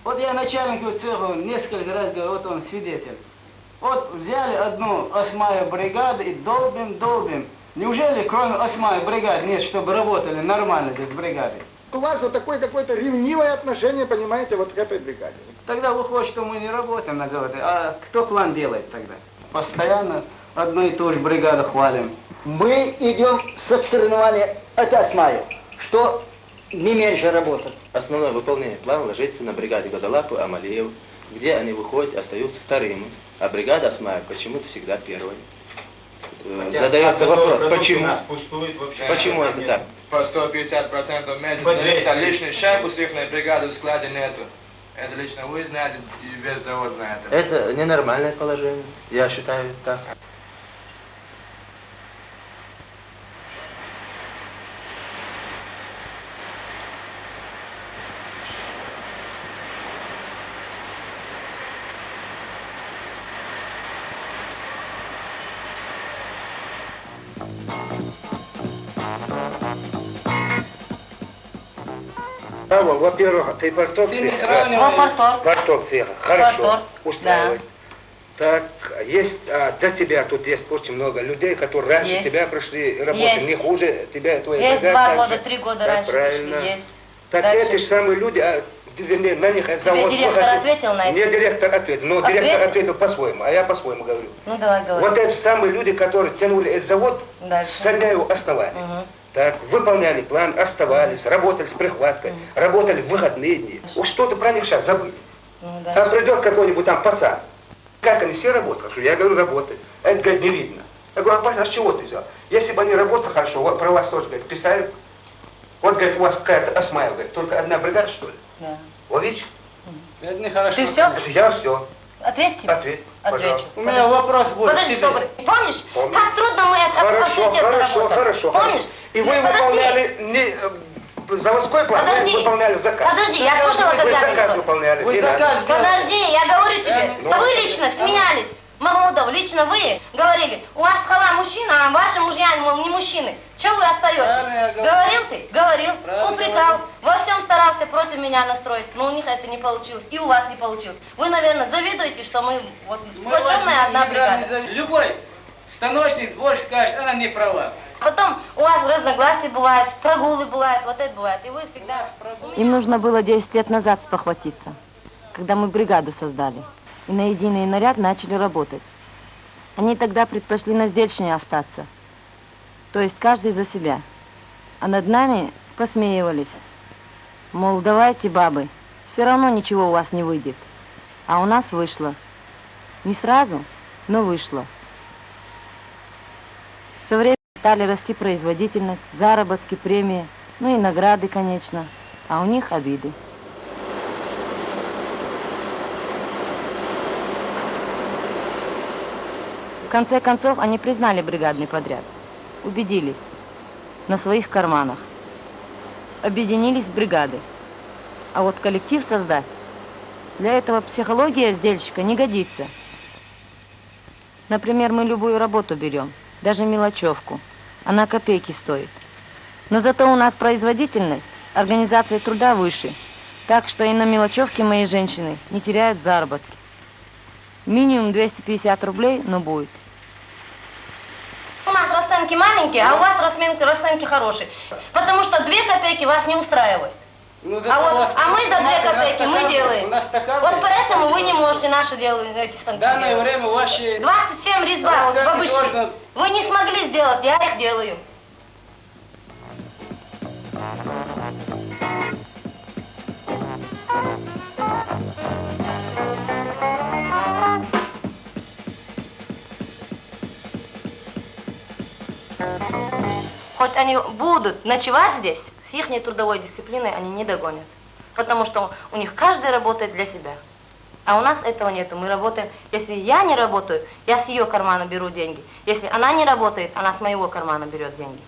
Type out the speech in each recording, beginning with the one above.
Вот я начальнику цеха несколько раз говорю, вот он свидетель. Вот взяли одну осьмую бригаду и долбим. Неужели кроме осьмой бригады нет, чтобы работали нормально здесь бригады? У вас вот такое какое-то ревнивое отношение, понимаете, вот к этой бригаде. Тогда выходит, что мы не работаем на заводе. А кто план делает тогда? Постоянно одну и ту же бригаду хвалим. Мы идем со соревнования от осьмая, что не меньше работать. Основное выполнение плана ложится на бригаде Газалапу, Амалиев, где они выходят и остаются вторыми, а бригада осьмая почему-то всегда первой. Задается вопрос, почему? Почему это так? По 150% в месяц. Это личный шайбу с их бригады в складе нету. Это лично вы знаете, и весь завод знает. Это ненормальное положение, я считаю так. Во-первых, ты порток цеха. Порток цеха. Хорошо. Устраивает. Так, есть, до тебя тут есть очень много людей, которые раньше тебя пришли работать, не хуже тебя, твои есть 2 года, 3 года раньше правильно. Пришли, есть. Так дальше. Эти же самые люди, вернее, на них завод... Тебе директор ответил на это? Мне директор ответил, но директор ответил по-своему, а я по-своему говорю. Ну давай, говори. Вот эти самые люди, которые тянули этот завод, со дня его основания. Так, выполняли план, оставались, работали с прихваткой, работали в выходные дни. Вот что-то про них сейчас забыли. Там придет какой-нибудь там пацан. Как они все работают хорошо? Я говорю, работают. А это, говорит, не видно. Я говорю, а с чего ты взял? Если бы они работали хорошо, вот, про вас тоже, говорит, писали. Вот, говорит, у вас какая-то осьмая, говорит, только одна бригада, что ли? Да. Вот видишь? Это нехорошо. Ты все? Я все. Ответь тебе. Ответь, пожалуйста. У меня вопрос будет. Подожди, добрый. Помнишь, как трудно мы Хорошо. Помнишь? И вы выполняли не заводской план, вы выполняли заказ. Подожди, я слушала, вы когда заказ выполняли. Вы заказ Подожди, я говорю тебе, да вы лично сменялись. Махмудов, лично вы говорили, у вас хала мужчина, а ваши мужья, мол, не мужчины. Чего вы остаетесь? Говорил ты? Говорил. Упрекал. Во всем старался против меня настроить, но у них это не получилось. И у вас не получилось. Вы, наверное, завидуете, что мы вот сплоченная одна бригада. Любой станочник сборщик скажет, она не права. Потом у вас разногласия бывают, прогулы бывают, вот это бывает. И вы всегда... Им нужно было 10 лет назад спохватиться, когда мы бригаду создали. И на единый наряд начали работать. Они тогда предпочли на сдельщине остаться. То есть каждый за себя. А над нами посмеивались. Мол, давайте, бабы, все равно ничего у вас не выйдет. А у нас вышло. Не сразу, но вышло. Со временем стали расти производительность, заработки, премии, ну и награды, конечно. А у них обиды. В конце концов, они признали бригадный подряд. Убедились на своих карманах. Объединились в бригады. А вот коллектив создать, для этого психология сдельщика не годится. Например, мы любую работу берем, даже мелочевку. Она копейки стоит. Но зато у нас производительность, организация труда выше. Так что и на мелочевке мои женщины не теряют заработки. Минимум 250 рублей, но будет. У нас расценки маленькие, а у вас расценки хорошие. Потому что 2 копейки вас не устраивают. Ну, а мы за 2 копейки мы делаем. Вот поэтому вы не можете наши делать эти станки. В данное время ваши... 27 резьба, бабушки. Вы не смогли сделать, я их делаю. Хоть они будут ночевать здесь, с их трудовой дисциплиной они не догонят. Потому что у них каждый работает для себя. А у нас этого нету. Мы работаем, если я не работаю, я с ее кармана беру деньги. Если она не работает, она с моего кармана берет деньги.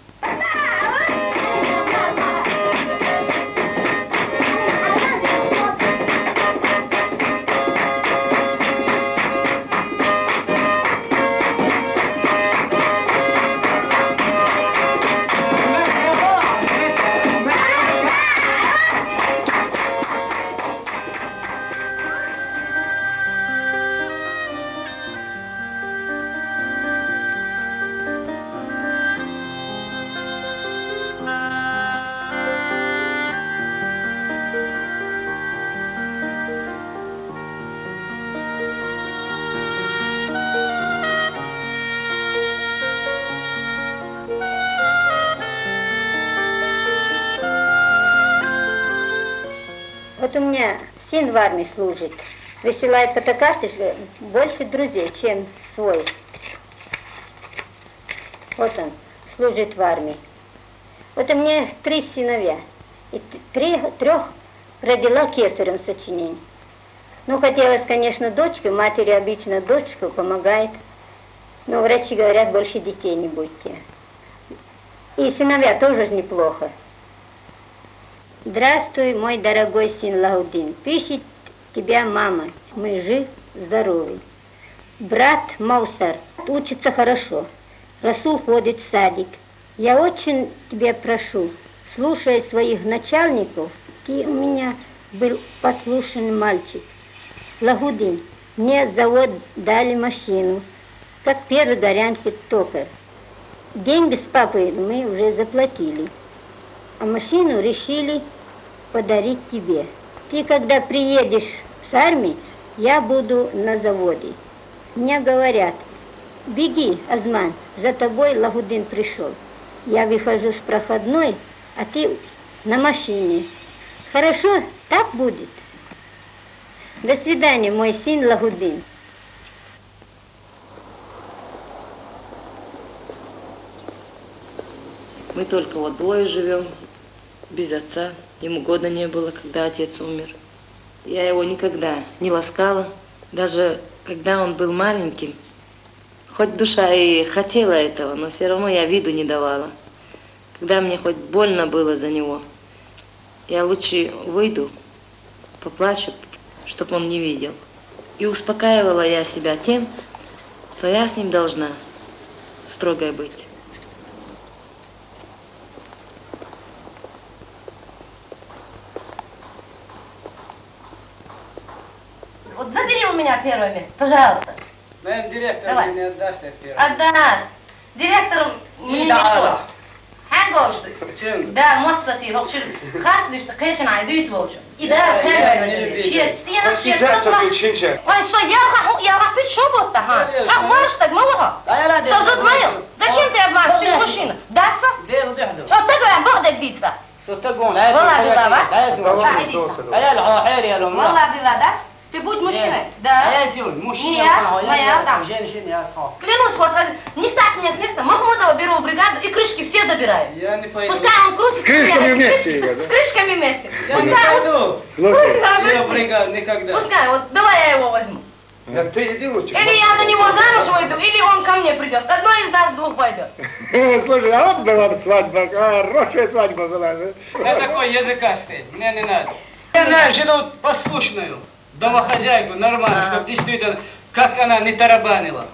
Вот у меня сын в армии служит. Высылает фотокарточку, больше друзей, чем свой. Вот он, служит в армии. Вот у меня 3 сыновья. И 3 родила кесарем сочинение. Ну, хотелось, конечно, дочку, матери обычно дочку помогает. Но врачи говорят, больше детей не будьте. И сыновья тоже ж неплохо. Здравствуй, мой дорогой сын Лагудин. Пишет тебя мама. Мы жив, здоровый. Брат Маусар учится хорошо. Расул ходит в садик. Я очень тебя прошу, слушай своих начальников. Ты у меня был послушный мальчик. Лагудин, мне завод дали машину, как первый горянский токарь. Деньги с папой мы уже заплатили, а машину решили подарить тебе. Ты, когда приедешь с армии, я буду на заводе. Мне говорят, беги, Азман, за тобой Лагудин пришел. Я выхожу с проходной, а ты на машине. Хорошо, так будет. До свидания, мой сын Лагудин. Мы только вот двое живем, без отца. Ему года не было, когда отец умер. Я его никогда не ласкала, даже когда он был маленьким. Хоть душа и хотела этого, но все равно я виду не давала. Когда мне хоть больно было за него, я лучше выйду, поплачу, чтобы он не видел. И успокаивала я себя тем, что я с ним должна строгой быть. Вот забери у меня первое место, пожалуйста. Наверное, директор Давай. мне не отдаст это первое. Отдаст. Директором мне никто. Hangi oluştu? Чем? Да, мостати, вовчер. Хасли, что кэчен айдут волчу. И да, кэчен шиет. Я на шиет. Ой, стой, я ты что вот то, ха? А марш так мало. Созут мою. Зачем ты обманешь? Ты мужчина. Даться? Вот так говорят, бог биться. Сотагон, Вала была, ва? а Вала была, да? Ты будь мужчиной, да? мужчина, моя, там. Женщина, я отцов. Клянусь, вот не ставь меня с места, Махмудова беру в бригаду и крышки все забираю. Я не пойду. Пускай он крутит. С крышками вместе, да? С крышками вместе. Я не Пускай он... пойду. Слушай. Я бригад никогда. Пускай, вот давай я его возьму. Ты иди лучше. Или я на него замуж выйду, или он ко мне придет. Одно из нас двух пойдет. Слушай, а вот была бы свадьба, хорошая свадьба была. Я такой языкастый, мне не надо. Я знаю жену послушную, домохозяйку, нормально, чтобы действительно, как она не тарабанила.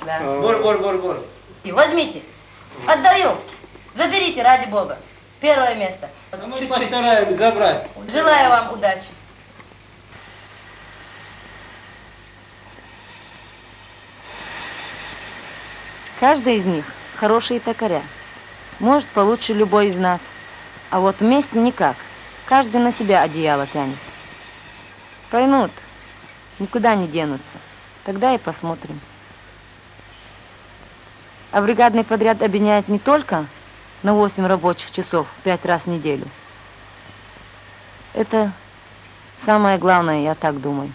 Да. Бур. Возьмите, отдаю. Заберите, ради Бога. Первое место. А мы Чуть-чуть. постараемся забрать. Желаю вам удачи. Каждый из них хорошие токаря. Может, получше любой из нас. А вот вместе никак. Каждый на себя одеяло тянет. Поймут, никуда не денутся. Тогда и посмотрим. А бригадный подряд объединяет не только на 8 рабочих часов 5 раз в неделю. Это самое главное, я так думаю.